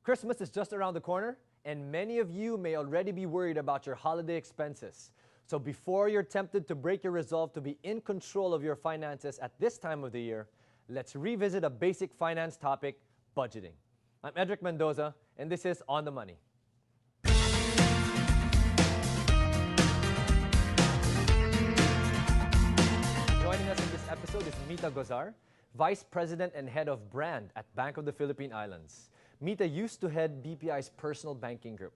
Christmas is just around the corner, and many of you may already be worried about your holiday expenses. So before you're tempted to break your resolve to be in control of your finances at this time of the year, let's revisit a basic finance topic, budgeting. I'm Edric Mendoza, and this is On the Money. Joining us in this episode is Mita Gozar, Vice President and Head of Brand at Bank of the Philippine Islands. Mita used to head BPI's personal banking group.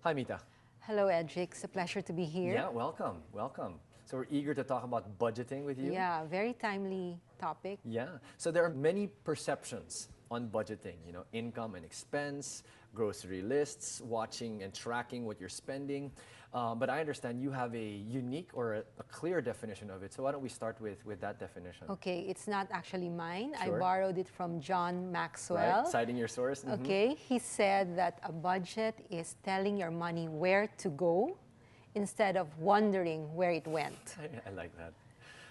Hi, Mita. Hello, Edric. It's a pleasure to be here. Yeah, welcome, welcome. So we're eager to talk about budgeting with you. Yeah, very timely topic. Yeah. So there are many perceptions on budgeting, income and expense, grocery lists, watching and tracking what you're spending. But I understand you have a unique or a clear definition of it. So why don't we start with that definition? Okay, it's not actually mine. Sure. I borrowed it from John Maxwell. Right, citing your source. Mm-hmm. Okay, he said that a budget is telling your money where to go instead of wondering where it went. I like that.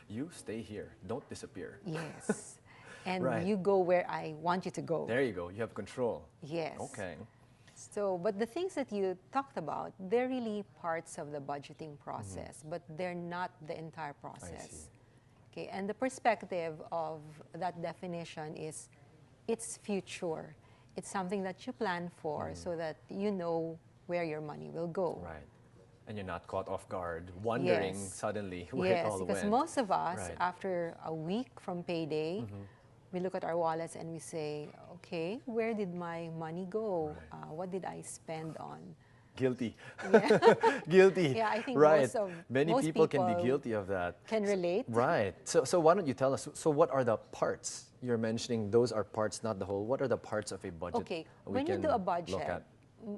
You stay here, don't disappear. Yes. And Right. you go where I want you to go. There you go, you have control. Yes. Okay. So, but the things that you talked about, they're really parts of the budgeting process, but they're not the entire process. Okay, and the perspective of that definition is it's future. It's something that you plan for so that you know where your money will go. Right. And you're not caught off guard, wondering Yes. suddenly where it all went. Because most of us, Right. after a week from payday, we look at our wallets and we say, okay, where did my money go? Right. What did I spend on? Guilty. Yeah. Guilty. Yeah, I think right. most people can be people guilty of that. Can relate. Right. So why don't you tell us, so what are the parts? You're mentioning those are parts, not the whole. What are the parts of a budget? Okay, we when you can do a look budget, at?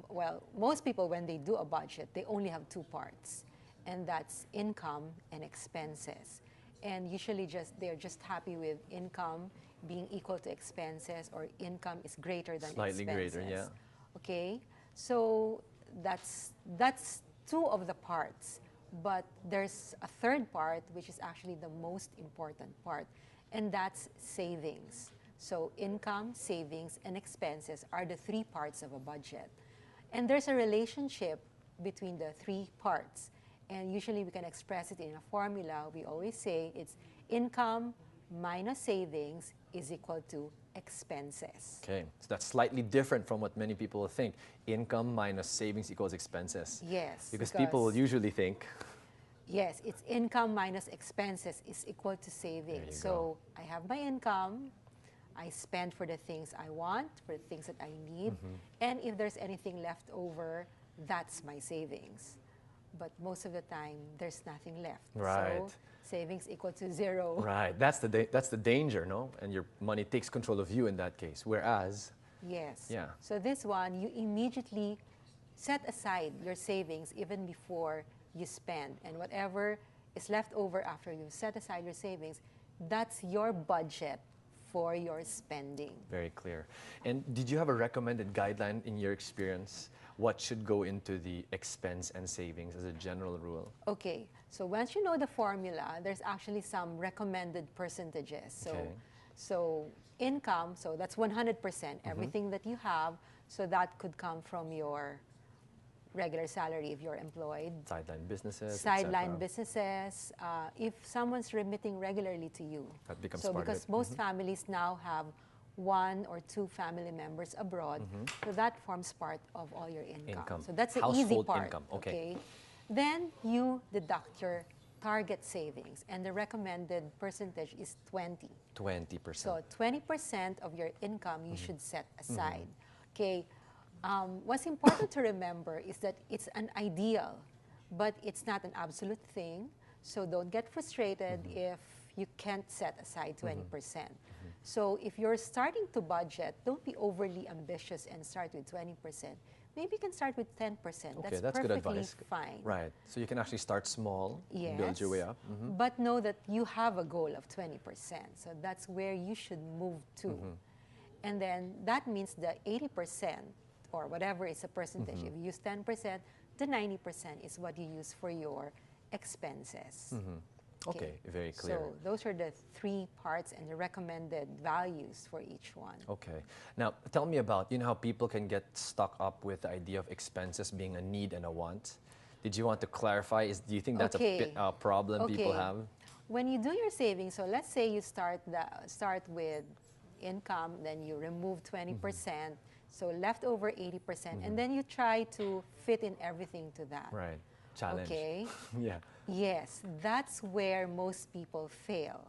well, most people, when they do a budget, they only have two parts, and that's income and expenses. And usually they're just happy with income being equal to expenses, or income is greater than Slightly expenses. greater, yeah. Okay, so that's two of the parts, but there's a third part which is actually the most important part, and that's savings. So income, savings, and expenses are the three parts of a budget. And there's a relationship between the three parts. And usually we can express it in a formula. We always say it's income minus savings is equal to expenses. Okay, so that's slightly different from what many people think. Income minus savings equals expenses. Yes. Because people will usually think. Yes, it's income minus expenses is equal to savings. So I have my income, I spend for the things I want, for the things that I need, and if there's anything left over, that's my savings. But most of the time, there's nothing left. Right. So savings equal to zero. Right, that's the danger, no? And your money takes control of you in that case. Whereas, Yes. Yeah. So this one, you immediately set aside your savings even before you spend. And whatever is left over after you set aside your savings, that's your budget for your spending. very clear. And did you have a recommended guideline in your experience? What should go into the expense and savings as a general rule? Okay, so once you know the formula, there's actually some recommended percentages. So, Okay. so income, so that's 100%, everything that you have. So that could come from your regular salary if you're employed. Sideline businesses, Sideline etc. businesses, if someone's remitting regularly to you. That becomes So part of because it. most families now have one or two family members abroad, so that forms part of all your income. So that's the easy Household part. income, okay. Then you deduct your target savings, and the recommended percentage is 20. 20%. So 20% of your income you should set aside. Okay. What's important to remember is that it's an ideal, but it's not an absolute thing. So don't get frustrated if you can't set aside 20%. So if you're starting to budget, don't be overly ambitious and start with 20%. Maybe you can start with 10%. Okay, that's perfectly good advice. fine. Right. So you can actually start small, Yes. build your way up. But know that you have a goal of 20%. So that's where you should move to. And then that means the 80%, or whatever is a percentage, if you use 10%, the 90% is what you use for your expenses. Okay, very clear. So those are the 3 parts and the recommended values for each one. Okay. Now, tell me about, you know how people can get stuck up with the idea of expenses being a need and a want? Did you want to clarify? Do you think that's Okay. a problem people Okay. have? When you do your savings, so let's say you start with income, then you remove 20%, so left over 80%, and then you try to fit in everything to that. Right. Challenge. Okay. Yeah. Yes, that's where most people fail.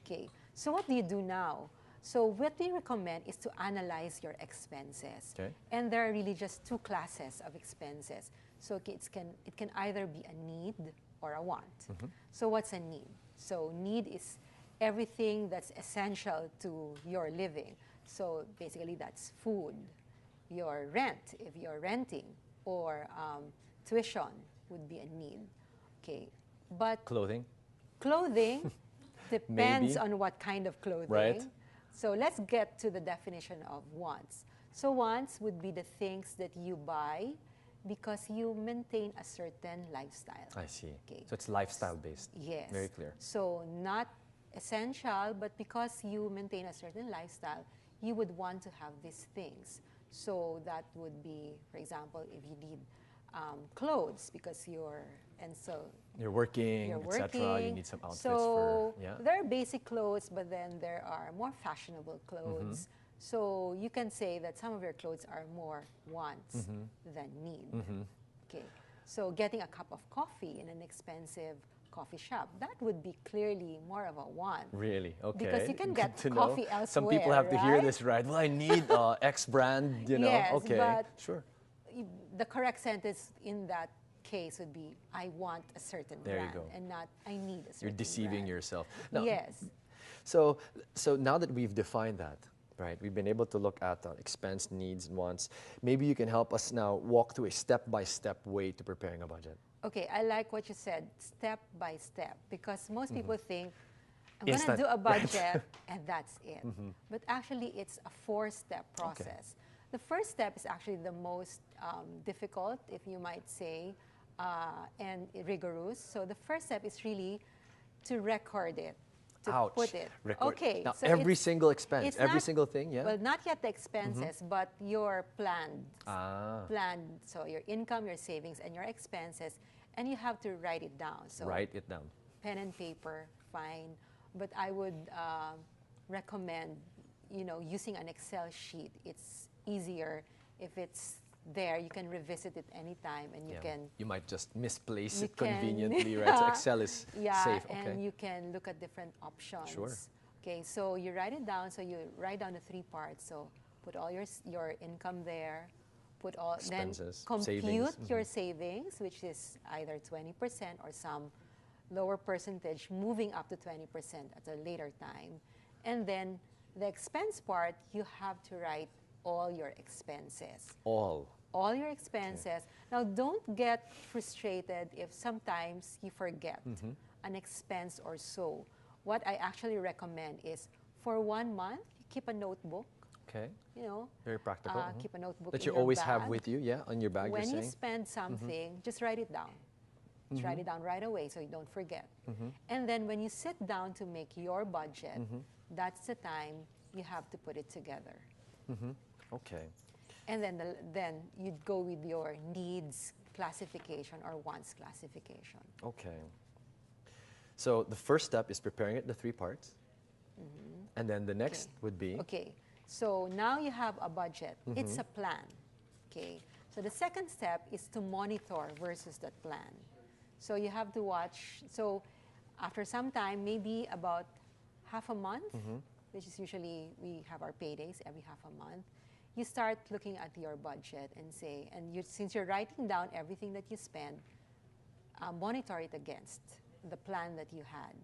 Okay. So what do you do now? So what we recommend is to analyze your expenses. Okay. And there are really just 2 classes of expenses. So it can either be a need or a want. So what's a need? So need is everything that's essential to your living. So basically that's food, your rent if you're renting, or tuition would be a need. Okay, but Clothing? clothing depends Maybe. on what kind of clothing. Right. So let's get to the definition of wants. So wants would be the things that you buy because you maintain a certain lifestyle. I see. Okay. So it's lifestyle based. Yes. Very clear. So not essential, but because you maintain a certain lifestyle, you would want to have these things. So that would be, for example, if you need clothes because you're Working, you're etc. You working. need some outfits so for, yeah. there are basic clothes, but then there are more fashionable clothes. So you can say that some of your clothes are more wants than need. Okay. So getting a cup of coffee in an expensive coffee shop, that would be clearly more of a want. Really? Okay. Because you can Good get to know. coffee elsewhere. Some people have to hear right? this, right? Well, I need X brand, you know. Yes, okay. but Sure. The correct sentence in that case would be, I want a certain There you brand, go. and not, I need a certain You're deceiving brand. yourself. Now, Yes. So now that we've defined that, right? We've been able to look at expense, needs, and wants. Maybe you can help us now walk through a step-by-step way to preparing a budget. Okay, I like what you said, step by step, because most people think, I'm going to Instant, do a right. budget and that's it. But actually, it's a 4-step process. The first step is actually the most difficult, if you might say, and rigorous. So the first step is really to record it, to Ouch. put it. Record. Okay. Now, so every it's- single expense, it's every not- single thing, yeah? Well, not yet the expenses, but your planned, Ah. so your income, your savings, and your expenses, and you have to write it down. So Write it down. pen and paper, fine. But I would recommend, using an Excel sheet. It's easier if it's there. You can revisit it anytime, and you can. You might just misplace you it conveniently, right? So Excel is yeah, safe. and Okay. you can look at different options. Sure. Okay, so you write it down. So you write down the 3 parts. So put all your income there. Put all Expenses, then compute savings. your savings, which is either 20% or some lower percentage, moving up to 20% at a later time. And then the expense part, you have to write all your expenses. All Your expenses. Now, don't get frustrated if sometimes you forget an expense or so. What I actually recommend is for 1 month, you keep a notebook. Okay. You Very practical. keep a notebook That in you your always have bag. with you, yeah, on your bag. When you're you saying. spend something, just write it down. Just write it down right away so you don't forget. And then when you sit down to make your budget, that's the time you have to put it together. Okay. And then you'd go with your needs classification or wants classification. Okay. So the first step is preparing it, the 3 parts. And then the next would be. Okay, so now you have a budget. It's a plan. Okay, so the second step is to monitor versus that plan. So you have to watch. So after some time, maybe about half a month, which is usually we have our paydays every half a month, you start looking at your budget and say, since you're writing down everything that you spend, monitor it against the plan that you had.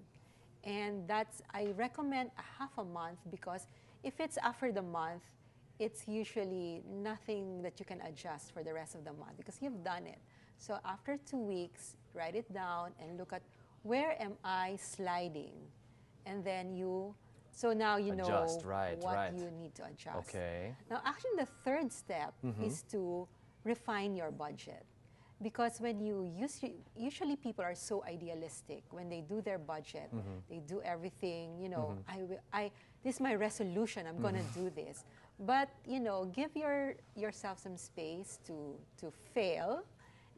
And I recommend a half a month because if it's after the month, it's usually nothing that you can adjust for the rest of the month because you've done it. So after 2 weeks, write it down and look at where am I sliding? And then so now you Adjust, know right, what right. you need to adjust. Okay. Now actually the third step is to refine your budget. Because when you usually people are so idealistic when they do their budget, they do everything, you know, this is my resolution, I'm gonna do this. But, you know, give yourself some space to fail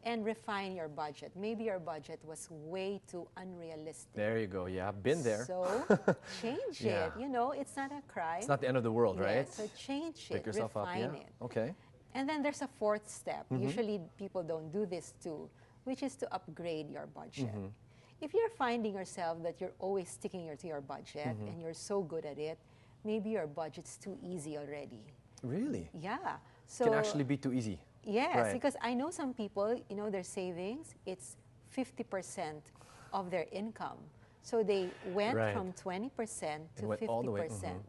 and refine your budget. Maybe your budget was way too unrealistic. There you go. Yeah, I've been there. So change Yeah. it. You know, it's not a crime. It's not the end of the world, Yeah, right? so change Pick it, yourself up. refine Yeah. it. Okay. And then there's a fourth step. Usually people don't do this too, which is to upgrade your budget. If you're finding yourself that you're always sticking to your budget and you're so good at it, maybe your budget's too easy already. Really? Yeah. So Can actually be too easy. yes, Right. because I know some people, you know, their savings, it's 50% of their income. So they went Right. from 20% to And went all the way, 50%.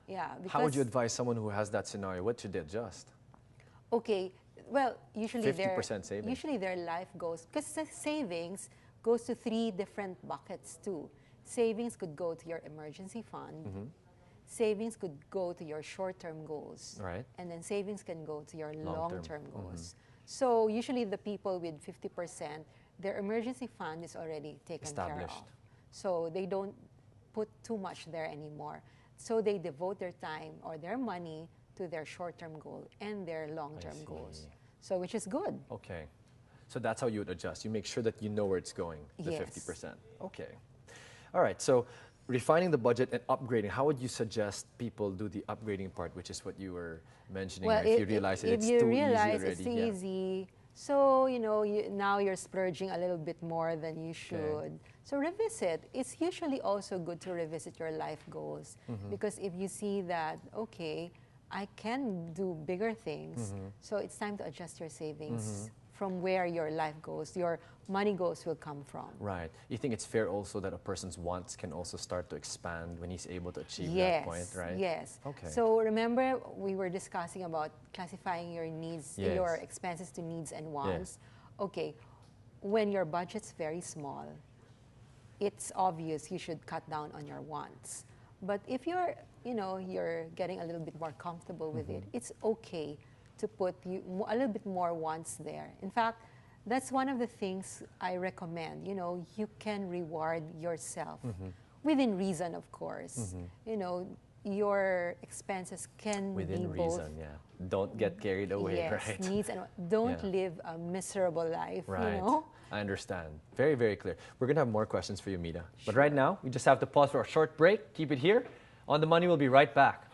Yeah. How would you because- advise someone who has that scenario? What should they adjust? Okay, well, usually 50% savings. usually their life goes, because savings goes to 3 different buckets too. Savings could go to your emergency fund. Savings could go to your short-term goals. Right. And then savings can go to your Long-term. long-term goals. So usually the people with 50%, their emergency fund is already taken care Established. of. So they don't put too much there anymore. So they devote their time or their money to their short-term goal and their long-term see. goals. So which is good. Okay. So that's how you would adjust. You make sure that you know where it's going, the Yes. 50%. Okay. All right. So refining the budget and upgrading, how would you suggest people do the upgrading part, which is what you were mentioning? Well, if you realize that if it's you too realize easy already. it's too yeah. easy, so you know now you're splurging a little bit more than you should. So revisit. It's usually also good to revisit your life goals because if you see that okay, I can do bigger things, so it's time to adjust your savings from where your life goals, your money goals will come from. Right. You think it's fair also that a person's wants can also start to expand when he's able to achieve Yes, that point, right? yes. Okay. So remember we were discussing about classifying your needs, Yes. your expenses to needs and wants. Okay, when your budget's very small, it's obvious you should cut down on your wants. But if you're, you know, you're getting a little bit more comfortable with it, it's okay to put a little bit more wants there. In fact, that's one of the things I recommend. You know, you can reward yourself within reason, of course. You know, your expenses can Within be both. reason, yeah. Don't get carried away, Yes, right? needs and don't Yeah. live a miserable life. Right. You know. I understand. Very, very clear. We're going to have more questions for you, Mita. But right now, we just have to pause for a short break. Keep it here. On the Money, we'll be right back.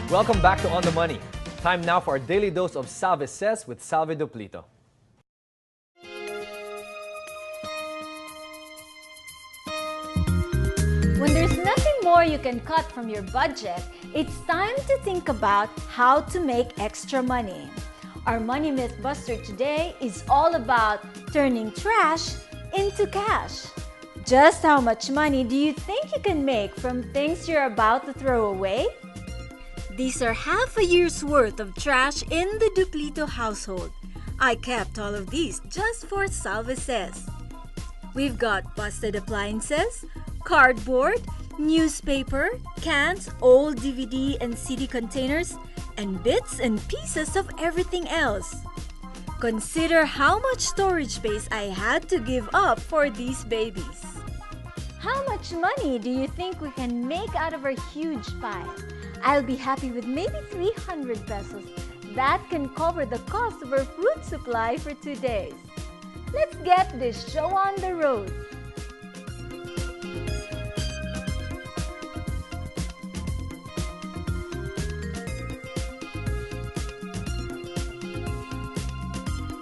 Welcome back to On the Money. Time now for our daily dose of Salve Says with Salve Duplito. When there's nothing more you can cut from your budget, it's time to think about how to make extra money. Our Money Myth Buster today is all about turning trash into cash. Just how much money do you think you can make from things you're about to throw away? These are half a year's worth of trash in the Duplito household. I kept all of these just for Salve Says. We've got busted appliances, cardboard, newspaper, cans, old DVD and CD containers, and bits and pieces of everything else. Consider how much storage space I had to give up for these babies. How much money do you think we can make out of our huge pile? I'll be happy with maybe 300 pesos. That can cover the cost of our fruit supply for 2 days. Let's get this show on the road.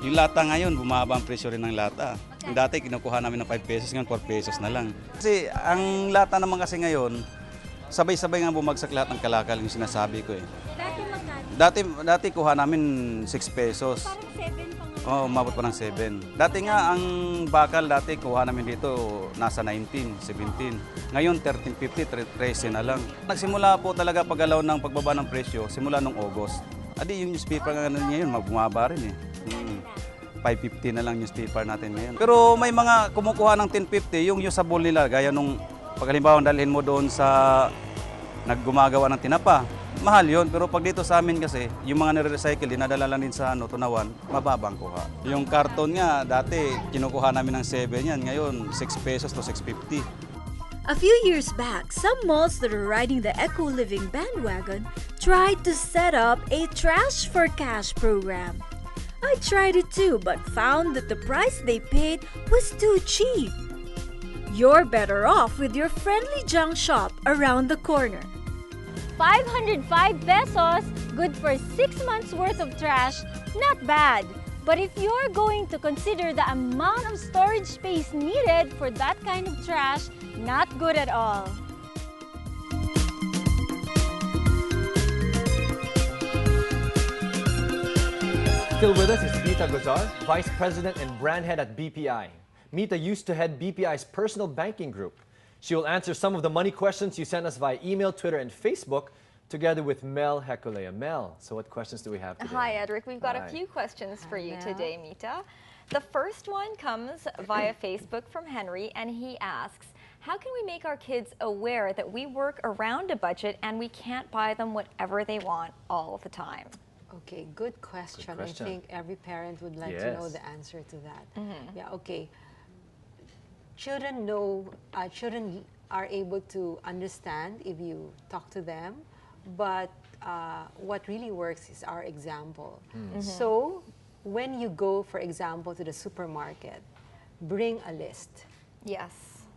Yung lata ngayon, bumaba ang presyo rin ng lata. Yung dati, kinukuha namin ng 5 pesos, ngayon 4 pesos na lang. Kasi ang lata naman kasi ngayon, sabay-sabay nga bumagsak lahat ng kalakal yung sinasabi ko eh. Dati magkano? Dati kuha namin 6 pesos. Parang 7 pa nga. Oo, umabot pa ng 7. Dati nga, ang bakal dati kuha namin dito nasa 19, 17. Ngayon, 13.50, 13 na lang. Nagsimula po talaga paggalaw ng pagbaba ng presyo, simula nung August. Adi, yung newspaper nga ngayon, bumaba rin eh. 5.50 na lang newspaper natin ngayon. Pero may mga kumukuha ng 10.50, yung usable nila, gaya nung paghalimbawa dalhin mo doon sa naggumagawa ng tinapa. Mahal yun, pero pag dito sa amin kasi, yung mga nire-recycle, dinadala lang din sa Tunawan, mababang kuha. Yung karton nga, dati kinukuha namin ng 7 yan, ngayon 6 pesos to 6.50. A few years back, some malls that are riding the eco-living bandwagon tried to set up a trash for cash program. I tried it too, but found that the price they paid was too cheap. You're better off with your friendly junk shop around the corner. 505 pesos, good for 6 months worth of trash, not bad. But if you're going to consider the amount of storage space needed for that kind of trash, not good at all. Still with us is Mita Gozar, Vice President and Brand Head at BPI. Mita used to head BPI's personal banking group. She will answer some of the money questions you sent us via email, Twitter, and Facebook, together with Mel Hekulea. Mel, so what questions do we have today? Hi, Edric. We've got Hi. a few questions for you Mel. today, Mita. The first one comes via Facebook from Henry, and he asks, how can we make our kids aware that we work around a budget and we can't buy them whatever they want all the time? Okay, good question. I think every parent would like to know Yes. the answer to that. Yeah, okay. Children are able to understand if you talk to them, but what really works is our example. So when you go, for example, to the supermarket, bring a list. Yes.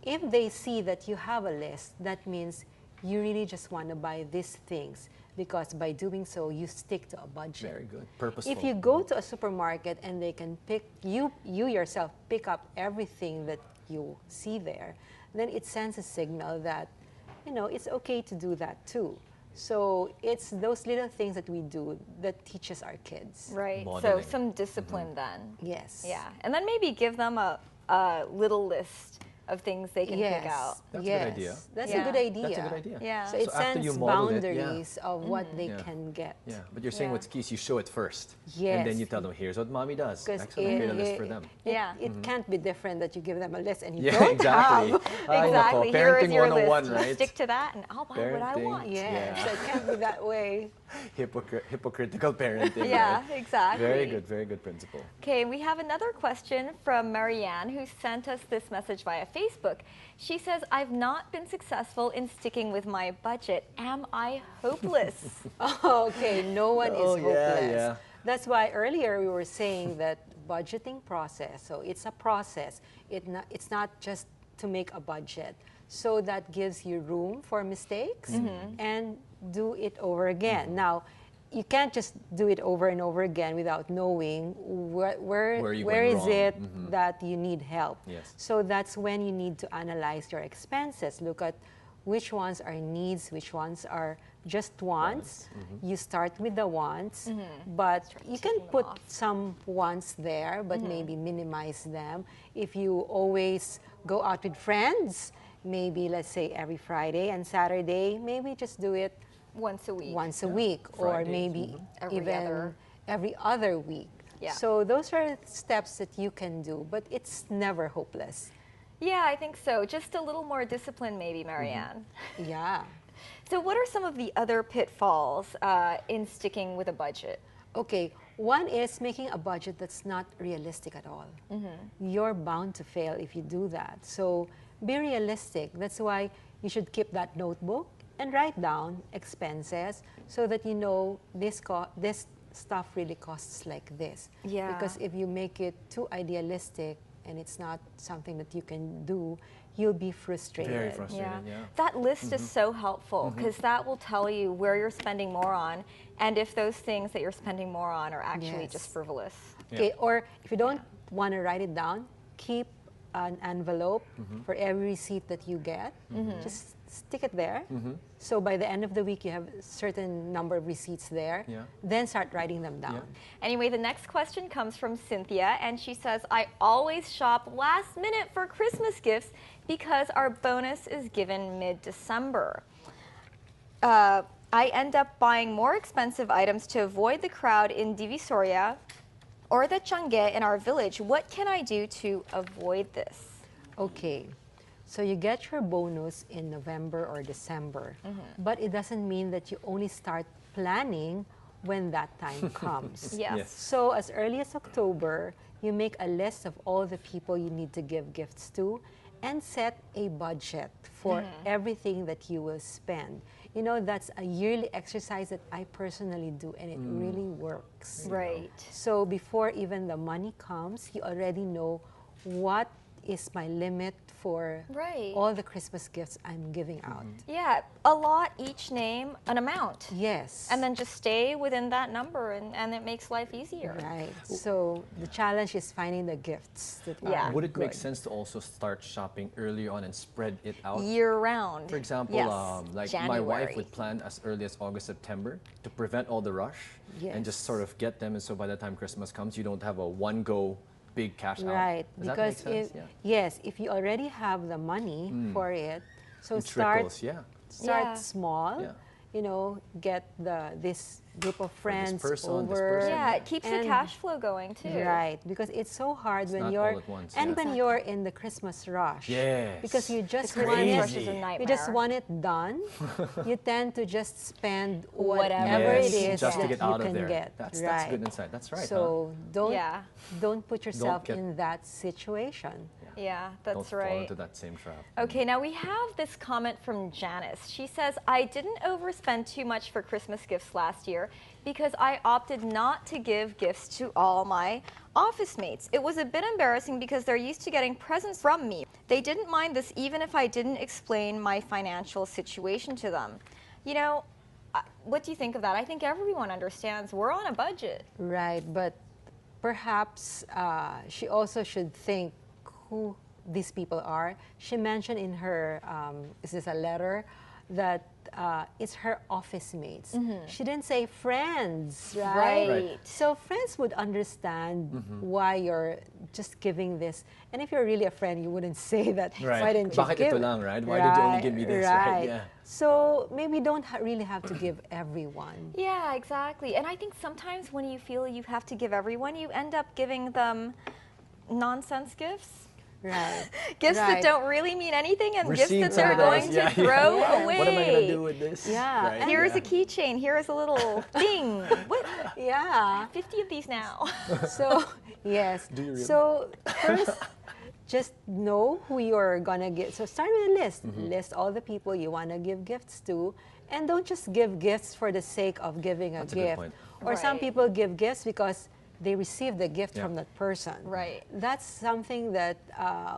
If they see that you have a list, that means you really just want to buy these things, because by doing so, you stick to a budget. Very good. Purposeful. If you go to a supermarket and they can you yourself pick up everything that you see there, then it sends a signal that, it's okay to do that too. So it's those little things that we do that teaches our kids. Right. Modeling. So some discipline then. Yes. Yeah. And then maybe give them a little list of things they can pick out. That's a good idea. That's Yeah. a good idea. That's a good idea. Yeah. So it So after you sends model it, boundaries of what they Yeah. can get. Yeah, but you're saying Yeah. what's key is you show it first. Yes. And then you tell them, here's what mommy does. Because Excellent, create a list for them. Yeah. It can't be different that you give them a list and you Yeah, don't exactly. have. Ay, nako, Exactly. Here is parenting your 101, list. right? You stick to that and I'll buy what I Parenting. want. Yeah, Yeah. so it can't be that way. Hypocritical parenting. Yeah, right? exactly. Very good principle. Okay, we have another question from Marianne, who sent us this message via Facebook. She says, I've not been successful in sticking with my budget. Am I hopeless? Okay, no one Oh, is yeah, hopeless. yeah. That's why earlier we were saying that budgeting process, so it's a process. It's not just to make a budget. So that gives you room for mistakes and do it over again. Now, you can't just do it over and over again without knowing where you where went is wrong. it that you need help. Yes. So that's when you need to analyze your expenses. Look at which ones are needs, which ones are just wants. You start with the wants, but you can ticking them put off. some wants there, but maybe minimize them. If you always go out with friends, maybe let's say every Friday and Saturday, maybe just do it Once a week. once a week, or Fridays, maybe Every even other. every other week. Yeah. So those are steps that you can do, but it's never hopeless. Yeah, I think so. Just a little more discipline, maybe, Marianne. Yeah. So what are some of the other pitfalls in sticking with a budget? Okay, one is making a budget that's not realistic at all. You're bound to fail if you do that. So be realistic. That's why you should keep that notebook and write down expenses so that you know this stuff really costs like this. Yeah. Because if you make it too idealistic and it's not something that you can do, you'll be frustrated. Very frustrated, yeah. That list is so helpful because that will tell you where you're spending more on and if those things that you're spending more on are actually Yes. just frivolous. Okay, or if you don't want to write it down, keep an envelope for every receipt that you get. Just stick it there. So by the end of the week, you have a certain number of receipts there. Yeah. Then start writing them down. Anyway, the next question comes from Cynthia, and she says, I always shop last minute for Christmas gifts because our bonus is given mid-December. I end up buying more expensive items to avoid the crowd in Divisoria or the Changi in our village. What can I do to avoid this? Okay, so you get your bonus in November or December, but it doesn't mean that you only start planning when that time comes. Yes. Yes. So as early as October, you make a list of all the people you need to give gifts to and set a budget for everything that you will spend. You know, that's a yearly exercise that I personally do, and it really works. Right. So before even the money comes, you already know what is my limit for Right. all the Christmas gifts I'm giving out. Yeah, allot each name an amount. Yes. And then just stay within that number, and it makes life easier. Right. So the challenge is finding the gifts that Yeah. are Would it make good. sense to also start shopping early on and spread it out? Year round. For example, Yes. like January. my wife would plan as early as August, September to prevent all the rush and just Yes. sort of get them. And so by the time Christmas comes, you don't have a one-go big cash out. Right, Does that because make sense? if, yes, if you already have the money for it, so It start trickles, yeah. Yeah. small. Yeah. You know, get this group of friends person, this over. person. Yeah, it keeps the And- cash flow going too. Right, because it's so hard when not you're all at once, and yeah. when you're in the Christmas rush. Yes. Because you just The want Christmas it, rush is a nightmare. you just want it done. You tend to just spend Whatever. whatever it Yes, is just to that get you out of can there. get. That's right. good insight. That's right. So Yeah. don't put yourself get- in that situation. Yeah, Don't that's fall right. into that same trap. Okay, now we have this comment from Janice. She says, I didn't overspend too much for Christmas gifts last year because I opted not to give gifts to all my office mates. It was a bit embarrassing because they're used to getting presents from me. They didn't mind this even if I didn't explain my financial situation to them. You know, what do you think of that? I think everyone understands we're on a budget. Right, but perhaps she also should think who these people are. She mentioned in her, is this a letter, that it's her office mates. She didn't say friends, right? Right. So friends would understand why you're just giving this. And if you're really a friend, you wouldn't say that. Right. Why didn't you Bakit give ito lang, right? Why did you only give me this, right? Yeah. So maybe don't really have to give everyone. Yeah, exactly. And I think sometimes when you feel you have to give everyone, you end up giving them nonsense gifts. Right. Gifts that Right. don't really mean anything and gifts that Receipts they're and going those, to yeah, yeah. throw Yeah. away. What am I gonna do with this? Yeah, Right, and Here's yeah. a keychain. Here is a little thing. What? Yeah. 50 of these now. So, yes. Do you really? So, first, just know who you're gonna give. So, start with a list. List all the people you wanna give gifts to. And don't just give gifts for the sake of giving a That's a good gift. point. Or some Right. people give gifts because they received the gift Yeah. from that person. Right. That's something that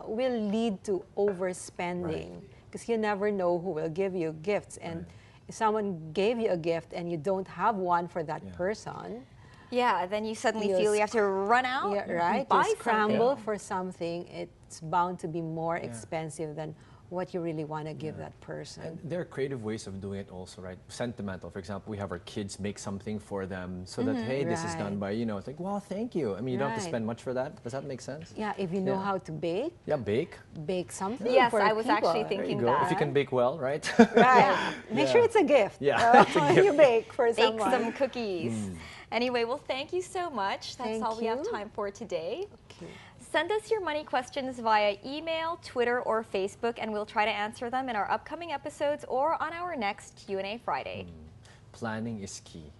will lead to overspending. Because you never know who will give you gifts. And if someone gave you a gift and you don't have one for that Yeah. person, Yeah, then you suddenly You'll feel you have to run out yeah, and right. buy You scramble something. for something. It's bound to be more expensive than what you really want to give that person. And there are creative ways of doing it also, right? Sentimental. For example, we have our kids make something for them so that, hey, this is done Right. by, you know, it's like, wow, thank you. I mean, you don't have to Right. spend much for that. Does that make sense? Yeah, if you know Yeah. how to bake, Yeah, bake. bake something. Yes, for I was people. actually There you thinking go. that. If you can bake well, right? Right. Make sure Yeah. it's a gift. Yeah, it's a when gift. you bake for Bake someone. some cookies. Anyway, well, thank you so much. That's Thank all we have you. time for today. Okay. Send us your money questions via email, Twitter, or Facebook, and we'll try to answer them in our upcoming episodes or on our next Q&A Friday. Planning is key,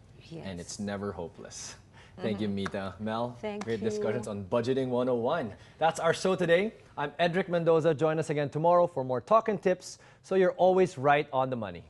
and Yes. it's never hopeless. Thank you, Mita. Mel, Thank great you. discussions on Budgeting 101. That's our show today. I'm Edric Mendoza. Join us again tomorrow for more talk and tips so you're always right on the money.